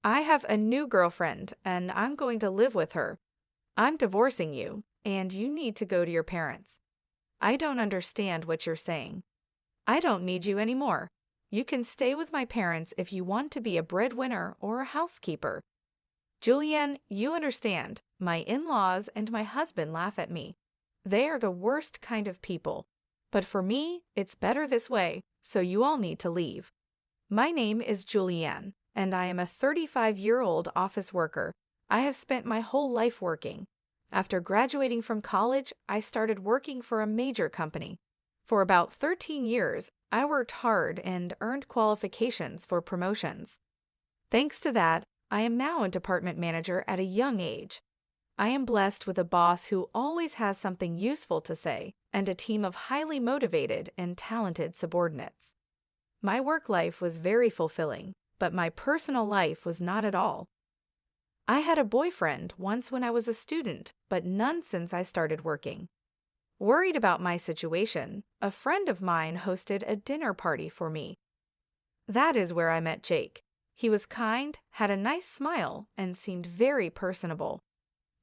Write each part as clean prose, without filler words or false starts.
I have a new girlfriend and I'm going to live with her. I'm divorcing you, and you need to go to your parents. I don't understand what you're saying. I don't need you anymore. You can stay with my parents if you want to be a breadwinner or a housekeeper. Julianne, you understand. My in-laws and my husband laugh at me. They are the worst kind of people. But for me, it's better this way, so you all need to leave. My name is Julianne, and I am a 35-year-old office worker. I have spent my whole life working. After graduating from college, I started working for a major company. For about 13 years, I worked hard and earned qualifications for promotions. Thanks to that, I am now a department manager at a young age. I am blessed with a boss who always has something useful to say and a team of highly motivated and talented subordinates. My work life was very fulfilling, but my personal life was not at all. I had a boyfriend once when I was a student, but none since I started working. Worried about my situation, a friend of mine hosted a dinner party for me. That is where I met Jake. He was kind, had a nice smile, and seemed very personable.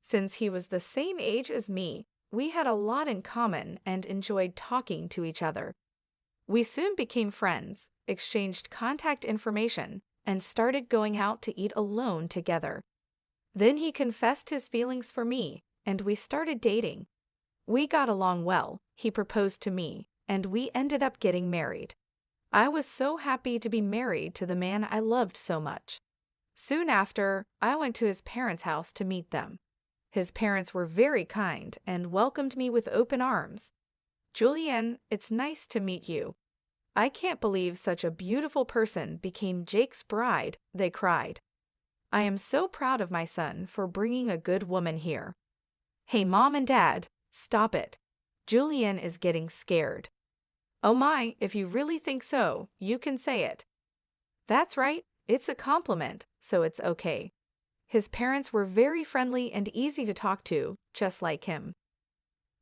Since he was the same age as me, we had a lot in common and enjoyed talking to each other. We soon became friends, exchanged contact information, and started going out to eat alone together. Then he confessed his feelings for me, and we started dating. We got along well, he proposed to me, and we ended up getting married. I was so happy to be married to the man I loved so much. Soon after, I went to his parents' house to meet them. His parents were very kind and welcomed me with open arms. Julianne, it's nice to meet you. I can't believe such a beautiful person became Jake's bride, they cried. I am so proud of my son for bringing a good woman here. Hey, Mom and Dad, stop it. Julianne is getting scared. Oh my, if you really think so, you can say it. That's right, it's a compliment, so it's okay. His parents were very friendly and easy to talk to, just like him.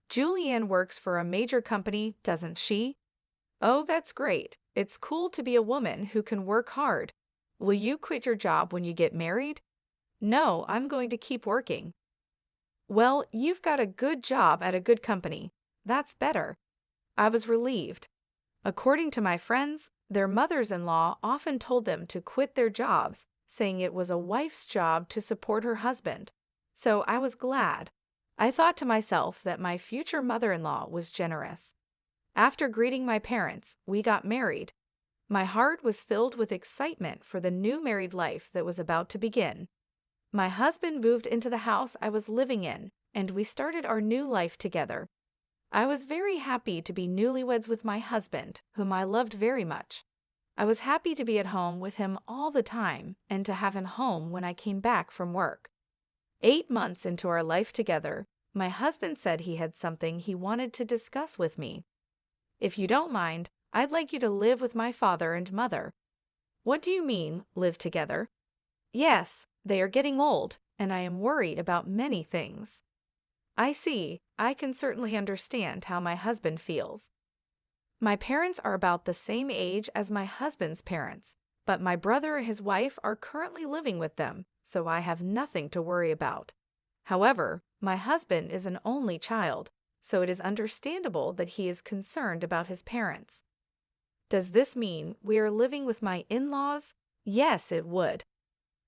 Julianne works for a major company, doesn't she? Oh, that's great. It's cool to be a woman who can work hard. Will you quit your job when you get married? No, I'm going to keep working. Well, you've got a good job at a good company. That's better. I was relieved. According to my friends, their mothers-in-law often told them to quit their jobs, saying it was a wife's job to support her husband. So I was glad. I thought to myself that my future mother-in-law was generous. After greeting my parents, we got married. My heart was filled with excitement for the new married life that was about to begin. My husband moved into the house I was living in, and we started our new life together. I was very happy to be newlyweds with my husband, whom I loved very much. I was happy to be at home with him all the time and to have him home when I came back from work. 8 months into our life together, my husband said he had something he wanted to discuss with me. If you don't mind, I'd like you to live with my father and mother. What do you mean, live together? Yes, they are getting old, and I am worried about many things. I see. I can certainly understand how my husband feels. My parents are about the same age as my husband's parents, but my brother and his wife are currently living with them, so I have nothing to worry about. However, my husband is an only child, so it is understandable that he is concerned about his parents. Does this mean we are living with my in-laws? Yes, it would.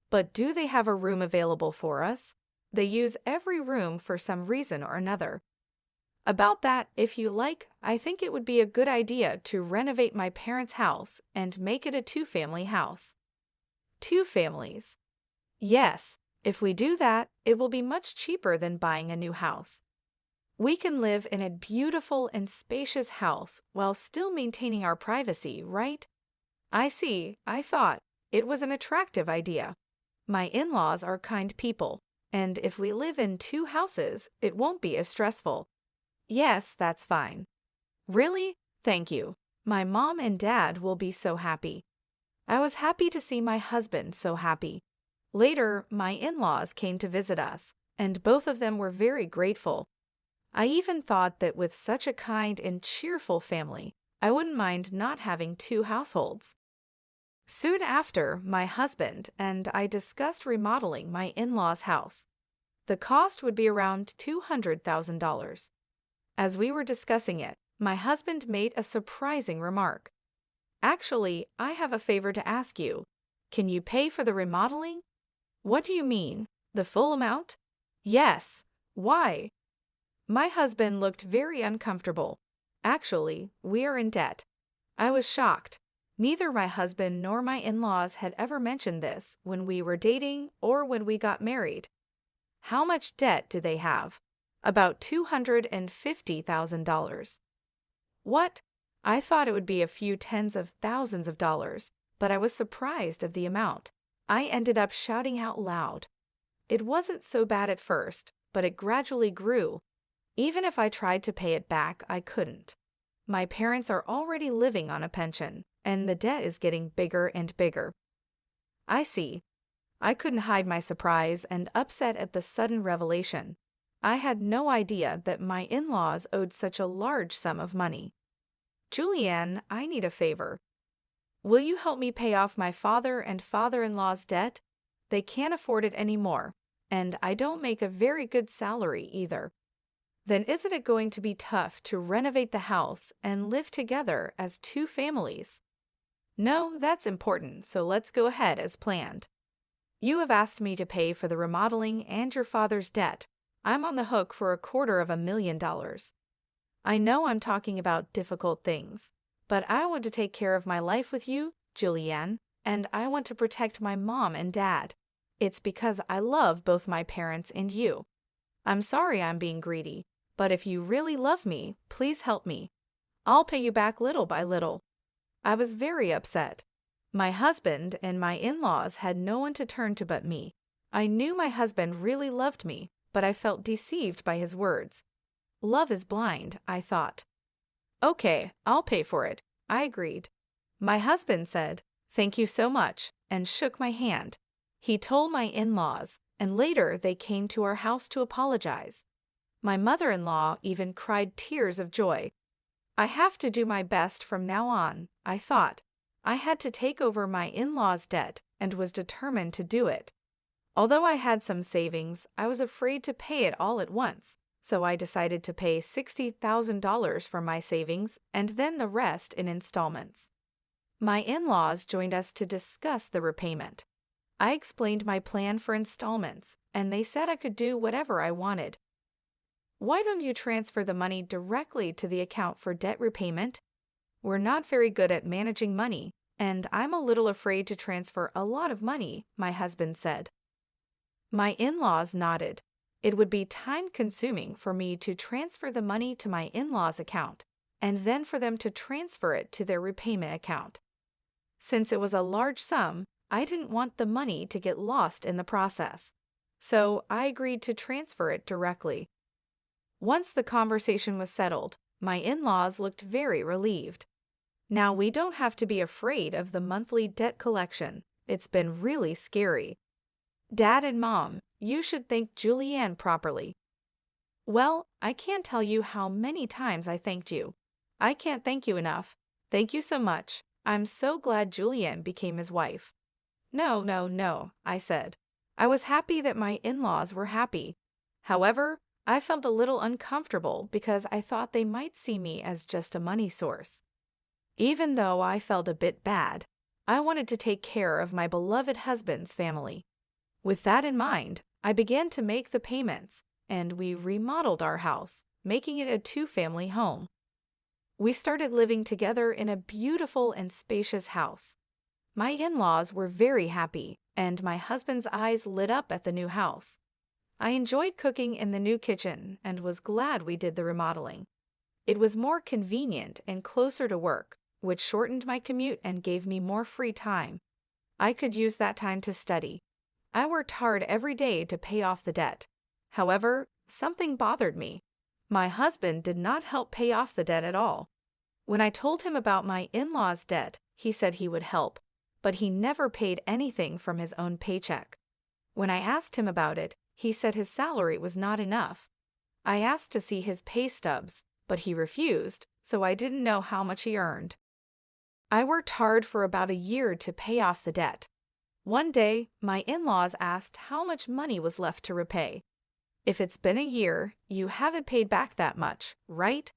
But do they have a room available for us? They use every room for some reason or another. About that, if you like, I think it would be a good idea to renovate my parents' house and make it a 2-family house. 2 families. Yes, if we do that, it will be much cheaper than buying a new house. We can live in a beautiful and spacious house while still maintaining our privacy, right? I see. I thought it was an attractive idea. My in-laws are kind people, and if we live in 2 houses, it won't be as stressful. Yes, that's fine. Really? Thank you. My mom and dad will be so happy. I was happy to see my husband so happy. Later, my in-laws came to visit us, and both of them were very grateful. I even thought that with such a kind and cheerful family, I wouldn't mind not having 2 households. Soon after, my husband and I discussed remodeling my in-laws' house. The cost would be around $200,000. As we were discussing it, my husband made a surprising remark. Actually, I have a favor to ask you. Can you pay for the remodeling? What do you mean? The full amount? Yes. Why? My husband looked very uncomfortable. Actually, we are in debt. I was shocked. Neither my husband nor my in-laws had ever mentioned this when we were dating or when we got married. How much debt do they have? About $250,000. What? I thought it would be a few tens of thousands of dollars, but I was surprised of the amount. I ended up shouting out loud. It wasn't so bad at first, but it gradually grew. Even if I tried to pay it back, I couldn't. My parents are already living on a pension, and the debt is getting bigger and bigger. I see. I couldn't hide my surprise and upset at the sudden revelation. I had no idea that my in-laws owed such a large sum of money. Julianne, I need a favor. Will you help me pay off my father and father-in-law's debt? They can't afford it anymore, and I don't make a very good salary either. Then isn't it going to be tough to renovate the house and live together as two families? No, that's important, so let's go ahead as planned. You have asked me to pay for the remodeling and your father's debt. I'm on the hook for $250,000. I know I'm talking about difficult things, but I want to take care of my life with you, Julianne, and I want to protect my mom and dad. It's because I love both my parents and you. I'm sorry I'm being greedy, but if you really love me, please help me. I'll pay you back little by little. I was very upset. My husband and my in-laws had no one to turn to but me. I knew my husband really loved me, but I felt deceived by his words. Love is blind, I thought. Okay, I'll pay for it, I agreed. My husband said, "Thank you so much," and shook my hand. He told my in-laws, and later they came to our house to apologize. My mother-in-law even cried tears of joy. I have to do my best from now on, I thought. I had to take over my in-laws' debt and was determined to do it. Although I had some savings, I was afraid to pay it all at once, so I decided to pay $60,000 from my savings and then the rest in installments. My in-laws joined us to discuss the repayment. I explained my plan for installments, and they said I could do whatever I wanted. Why don't you transfer the money directly to the account for debt repayment? We're not very good at managing money, and I'm a little afraid to transfer a lot of money, my husband said. My in-laws nodded. It would be time-consuming for me to transfer the money to my in-laws' account, and then for them to transfer it to their repayment account. Since it was a large sum, I didn't want the money to get lost in the process, so I agreed to transfer it directly. Once the conversation was settled, my in-laws looked very relieved. Now we don't have to be afraid of the monthly debt collection. It's been really scary. Dad and Mom, you should thank Julianne properly. Well, I can't tell you how many times I thanked you. I can't thank you enough. Thank you so much. I'm so glad Julianne became his wife. No, I said. I was happy that my in-laws were happy. However, I felt a little uncomfortable because I thought they might see me as just a money source. Even though I felt a bit bad, I wanted to take care of my beloved husband's family. With that in mind, I began to make the payments, and we remodeled our house, making it a two-family home. We started living together in a beautiful and spacious house. My in-laws were very happy, and my husband's eyes lit up at the new house. I enjoyed cooking in the new kitchen and was glad we did the remodeling. It was more convenient and closer to work, which shortened my commute and gave me more free time. I could use that time to study. I worked hard every day to pay off the debt. However, something bothered me. My husband did not help pay off the debt at all. When I told him about my in-laws' debt, he said he would help, but he never paid anything from his own paycheck. When I asked him about it, he said his salary was not enough. I asked to see his pay stubs, but he refused, so I didn't know how much he earned. I worked hard for about a year to pay off the debt. One day, my in-laws asked how much money was left to repay. If it's been a year, you haven't paid back that much, right?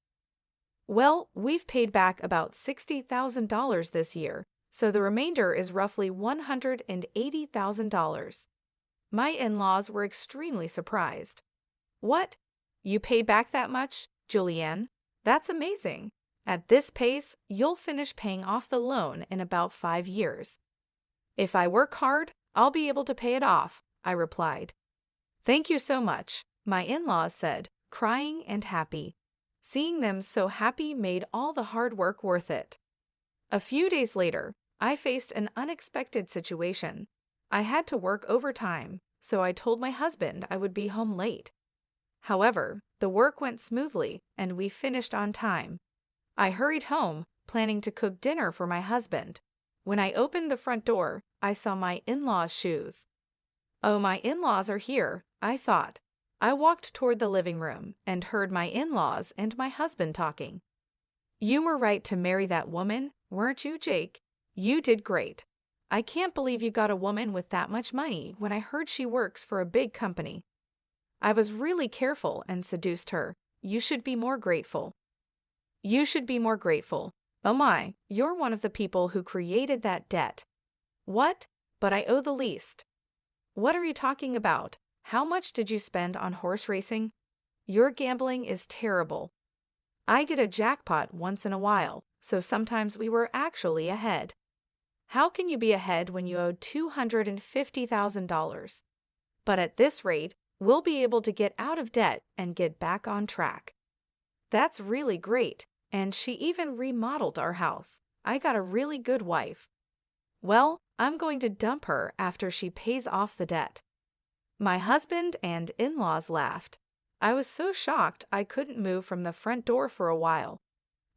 Well, we've paid back about $60,000 this year, so the remainder is roughly $180,000. My in-laws were extremely surprised. What? You paid back that much, Julianne? That's amazing. At this pace, you'll finish paying off the loan in about 5 years. If I work hard, I'll be able to pay it off, I replied. Thank you so much, my in-laws said, crying and happy. Seeing them so happy made all the hard work worth it. A few days later, I faced an unexpected situation. I had to work overtime, so I told my husband I would be home late. However, the work went smoothly and we finished on time. I hurried home, planning to cook dinner for my husband. When I opened the front door, I saw my in-laws' shoes. Oh, my in-laws are here, I thought. I walked toward the living room and heard my in-laws and my husband talking. You were right to marry that woman, weren't you, Jake? You did great. I can't believe you got a woman with that much money when I heard she works for a big company. I was really careful and seduced her. You should be more grateful. You should be more grateful. Oh my, you're one of the people who created that debt. What? But I owe the least. What are you talking about? How much did you spend on horse racing? Your gambling is terrible. I get a jackpot once in a while, so sometimes we were actually ahead. How can you be ahead when you owe $250,000? But at this rate, we'll be able to get out of debt and get back on track. That's really great, and she even remodeled our house. I got a really good wife. Well, I'm going to dump her after she pays off the debt. My husband and in-laws laughed. I was so shocked I couldn't move from the front door for a while.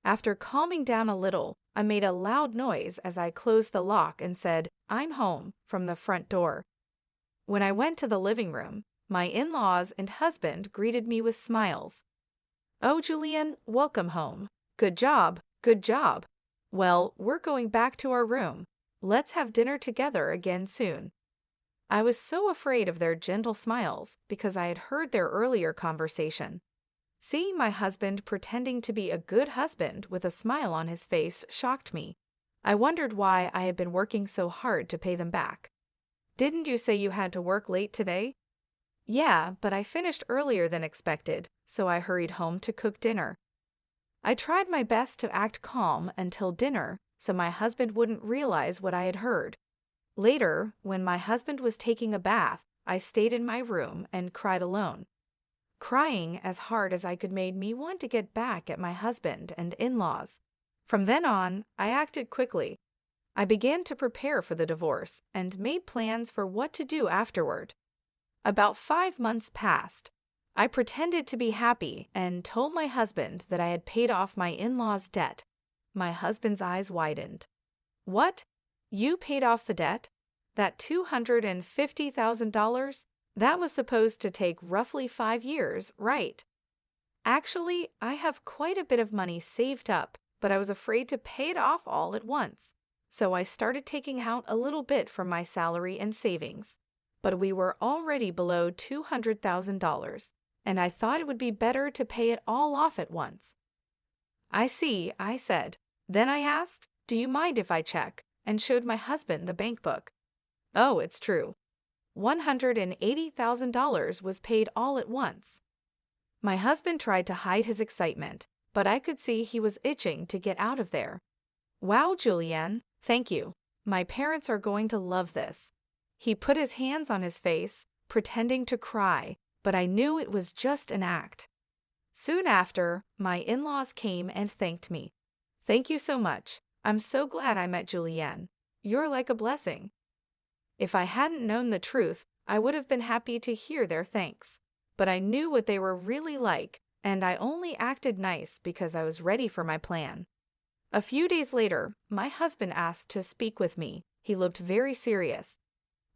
After calming down a little, I made a loud noise as I closed the lock and said, "I'm home," from the front door. When I went to the living room, my in-laws and husband greeted me with smiles. "Oh, Julian, welcome home. Good job, good job. Well, we're going back to our room. Let's have dinner together again soon." I was so afraid of their gentle smiles because I had heard their earlier conversation. Seeing my husband pretending to be a good husband with a smile on his face shocked me. I wondered why I had been working so hard to pay them back. "Didn't you say you had to work late today?" "Yeah, but I finished earlier than expected, so I hurried home to cook dinner." I tried my best to act calm until dinner, so my husband wouldn't realize what I had heard. Later, when my husband was taking a bath, I stayed in my room and cried alone. Crying as hard as I could made me want to get back at my husband and in-laws. From then on, I acted quickly. I began to prepare for the divorce and made plans for what to do afterward. About 5 months passed. I pretended to be happy and told my husband that I had paid off my in-laws' debt. My husband's eyes widened. "What? You paid off the debt? That $250,000? That was supposed to take roughly 5 years, right?" "Actually, I have quite a bit of money saved up, but I was afraid to pay it off all at once. So I started taking out a little bit from my salary and savings. But we were already below $200,000, and I thought it would be better to pay it all off at once." "I see," I said. Then I asked, "Do you mind if I check?" and showed my husband the bank book. Oh, it's true. $180,000 was paid all at once. My husband tried to hide his excitement, but I could see he was itching to get out of there. "Wow, Julianne, thank you. My parents are going to love this." He put his hands on his face, pretending to cry, but I knew it was just an act. Soon after, my in-laws came and thanked me. "Thank you so much. I'm so glad I met Julianne. You're like a blessing." If I hadn't known the truth, I would have been happy to hear their thanks. But I knew what they were really like, and I only acted nice because I was ready for my plan. A few days later, my husband asked to speak with me. He looked very serious.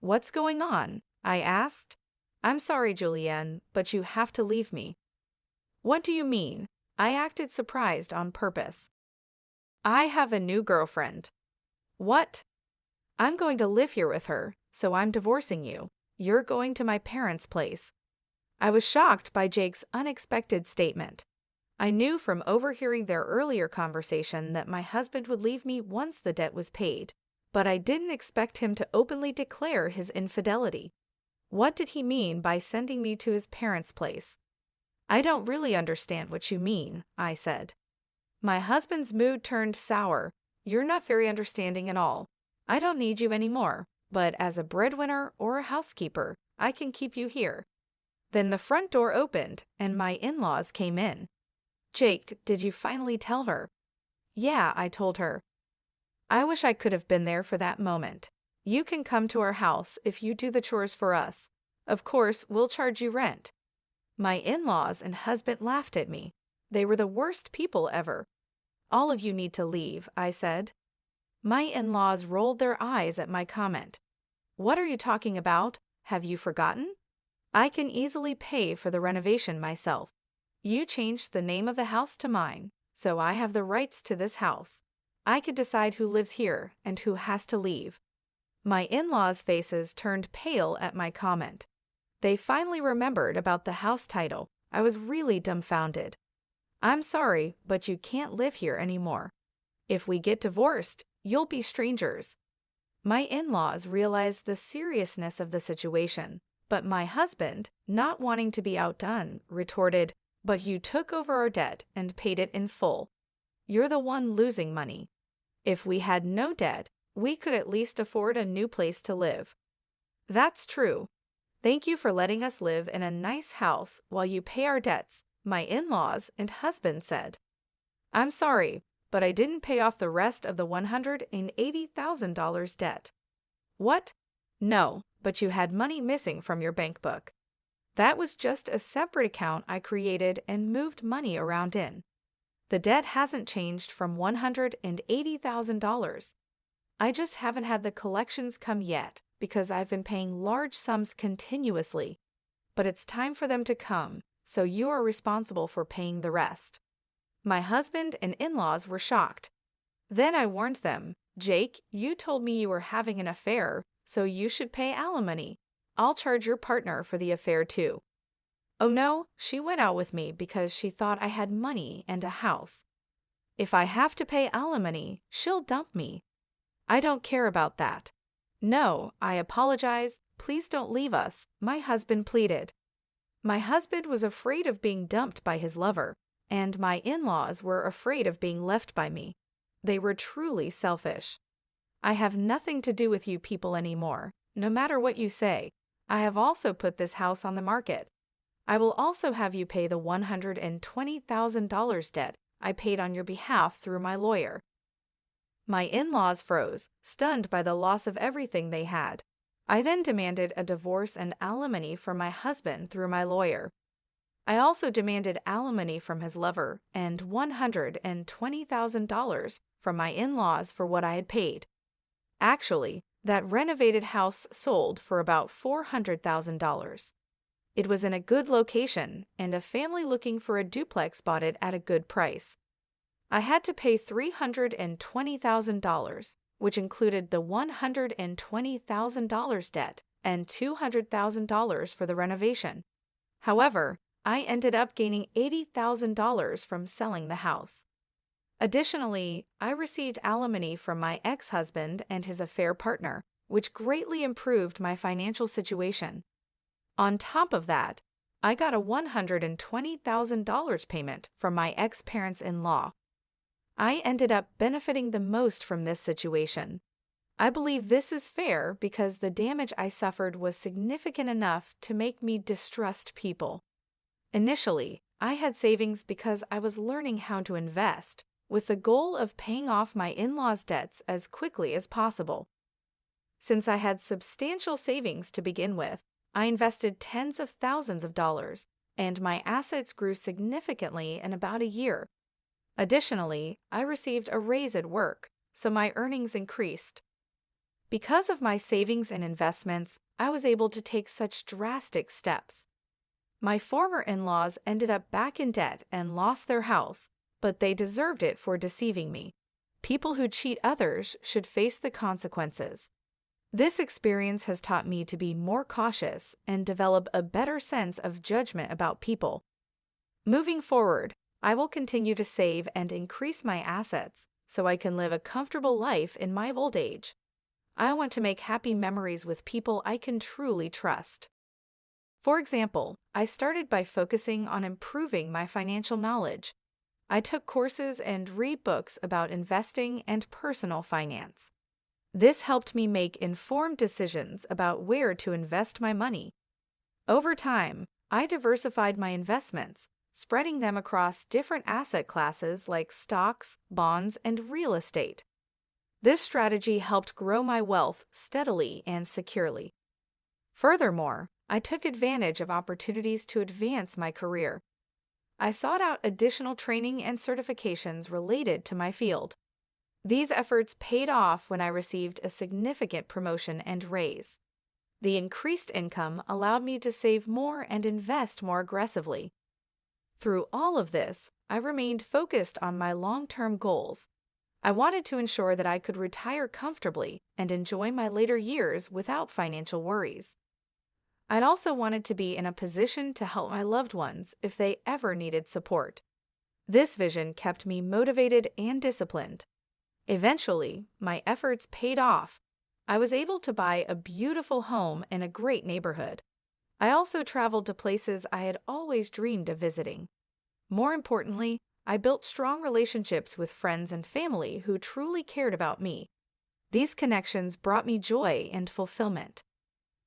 "What's going on?" I asked. "I'm sorry, Julianne, but you have to leave me." "What do you mean?" I acted surprised on purpose. I have a new girlfriend. What? I'm going to live here with her, so I'm divorcing you. You're going to my parents' place. I was shocked by Jake's unexpected statement. I knew from overhearing their earlier conversation that my husband would leave me once the debt was paid, but I didn't expect him to openly declare his infidelity. What did he mean by sending me to his parents' place? I don't really understand what you mean, I said. My husband's mood turned sour. You're not very understanding at all. I don't need you anymore, but as a breadwinner or a housekeeper, I can keep you here. Then the front door opened, and my in-laws came in. Jake, did you finally tell her? Yeah, I told her. I wish I could have been there for that moment. You can come to our house if you do the chores for us. Of course, we'll charge you rent. My in-laws and husband laughed at me. They were the worst people ever. All of you need to leave, I said. My in-laws rolled their eyes at my comment. What are you talking about? Have you forgotten? I can easily pay for the renovation myself. You changed the name of the house to mine, so I have the rights to this house. I could decide who lives here and who has to leave. My in-laws' faces turned pale at my comment. They finally remembered about the house title. I was really dumbfounded. I'm sorry, but you can't live here anymore. If we get divorced, you'll be strangers. My in-laws realized the seriousness of the situation, but my husband, not wanting to be outdone, retorted, "But you took over our debt and paid it in full. You're the one losing money. If we had no debt, we could at least afford a new place to live." That's true. Thank you for letting us live in a nice house while you pay our debts, my in-laws and husband said. I'm sorry, but I didn't pay off the rest of the $180,000 debt. What? No, but you had money missing from your bank book. That was just a separate account I created and moved money around in. The debt hasn't changed from $180,000. I just haven't had the collections come yet because I've been paying large sums continuously. But it's time for them to come, so you are responsible for paying the rest. My husband and in-laws were shocked. Then I warned them, Jake, you told me you were having an affair, so you should pay alimony. I'll charge your partner for the affair too. Oh no, she went out with me because she thought I had money and a house. If I have to pay alimony, she'll dump me. I don't care about that. No, I apologize. Please don't leave us, my husband pleaded. My husband was afraid of being dumped by his lover, and my in-laws were afraid of being left by me. They were truly selfish. I have nothing to do with you people anymore, no matter what you say. I have also put this house on the market. I will also have you pay the $120,000 debt I paid on your behalf through my lawyer. My in-laws froze, stunned by the loss of everything they had. I then demanded a divorce and alimony from my husband through my lawyer. I also demanded alimony from his lover and $120,000 from my in-laws for what I had paid. Actually, that renovated house sold for about $400,000. It was in a good location, and a family looking for a duplex bought it at a good price. I had to pay $320,000, which included the $120,000 debt and $200,000 for the renovation. However, I ended up gaining $80,000 from selling the house. Additionally, I received alimony from my ex-husband and his affair partner, which greatly improved my financial situation. On top of that, I got a $120,000 payment from my ex-parents-in-law. I ended up benefiting the most from this situation. I believe this is fair because the damage I suffered was significant enough to make me distrust people. Initially, I had savings because I was learning how to invest, with the goal of paying off my in-laws' debts as quickly as possible. Since I had substantial savings to begin with, I invested tens of thousands of dollars, and my assets grew significantly in about a year. Additionally, I received a raise at work, so my earnings increased. Because of my savings and investments, I was able to take such drastic steps. My former in-laws ended up back in debt and lost their house, but they deserved it for deceiving me. People who cheat others should face the consequences. This experience has taught me to be more cautious and develop a better sense of judgment about people. Moving forward, I will continue to save and increase my assets so I can live a comfortable life in my old age. I want to make happy memories with people I can truly trust. For example, I started by focusing on improving my financial knowledge. I took courses and read books about investing and personal finance. This helped me make informed decisions about where to invest my money. Over time, I diversified my investments, spreading them across different asset classes like stocks, bonds, and real estate. This strategy helped grow my wealth steadily and securely. Furthermore, I took advantage of opportunities to advance my career. I sought out additional training and certifications related to my field. These efforts paid off when I received a significant promotion and raise. The increased income allowed me to save more and invest more aggressively. Through all of this, I remained focused on my long-term goals. I wanted to ensure that I could retire comfortably and enjoy my later years without financial worries. I'd also wanted to be in a position to help my loved ones if they ever needed support. This vision kept me motivated and disciplined. Eventually, my efforts paid off. I was able to buy a beautiful home in a great neighborhood. I also traveled to places I had always dreamed of visiting. More importantly, I built strong relationships with friends and family who truly cared about me. These connections brought me joy and fulfillment.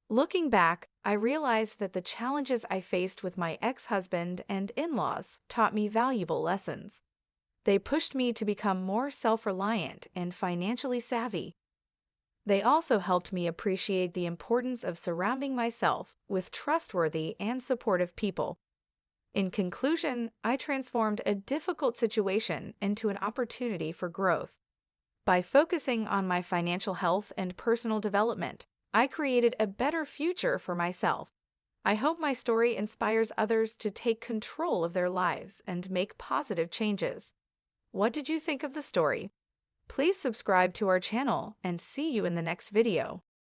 Looking back, I realized that the challenges I faced with my ex-husband and in-laws taught me valuable lessons. They pushed me to become more self-reliant and financially savvy. They also helped me appreciate the importance of surrounding myself with trustworthy and supportive people. In conclusion, I transformed a difficult situation into an opportunity for growth. By focusing on my financial health and personal development, I created a better future for myself. I hope my story inspires others to take control of their lives and make positive changes. What did you think of the story? Please subscribe to our channel and see you in the next video.